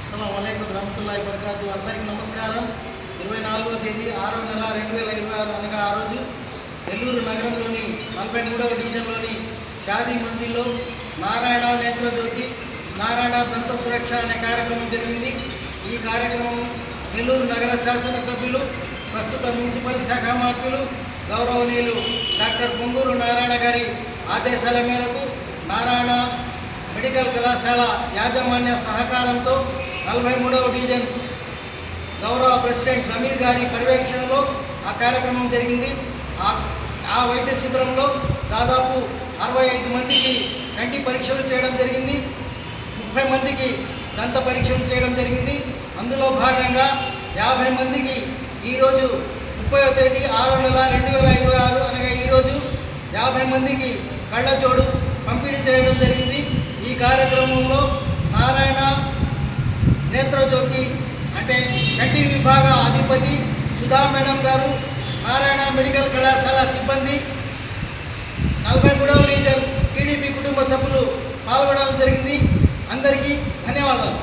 అస్సలాము అలైకుం రహమతుల్లాహి వబరకాతు. అందరికీ నమస్కారం. 24వ తేదీ 6వ నెల 2026 అనగా ఆ రోజు నెల్లూరు నగరంలోని 43వ డివిజన్లోని షాదీ మంజిల్లో నారాయణ నేత్రజ్యోతి నారాయణ దంత సురక్ష అనే కార్యక్రమం జరిగింది. ఈ కార్యక్రమం నెల్లూరు నగర శాసనసభ్యులు ప్రస్తుత మున్సిపల్ శాఖ మంత్రులు గౌరవనీయులు డాక్టర్ పొంగూరు నారాయణ గారి ఆదేశాల మేరకు నారాయణ మెడికల్ కళాశాల యాజమాన్య సహకారంతో 43వ డివిజన్ గౌరవ ప్రెసిడెంట్ సమీర్ గారి పర్యవేక్షణలో ఆ కార్యక్రమం జరిగింది. ఆ వైద్య శిబిరంలో దాదాపు 65 మందికి కంటి పరీక్షలు చేయడం జరిగింది. 30 మందికి దంత పరీక్షలు చేయడం జరిగింది. అందులో భాగంగా 50 మందికి ఈరోజు 30వ తేదీ 6వ నెల 2026 అనగా ఈరోజు 50 మందికి కళ్ళజోడు పంపిణీ చేయడం జరిగింది. ఈ కార్యక్రమంలో నారాయణ నేత్రజ్యోతి అంటే కంటి విభాగ అధిపతి సుధా మేడం గారు, నారాయణ మెడికల్ కళాశాల సిబ్బంది, 43వ డివిజన్ టీడీపీ కుటుంబ సభ్యులు పాల్గొనడం జరిగింది. అందరికీ ధన్యవాదాలు.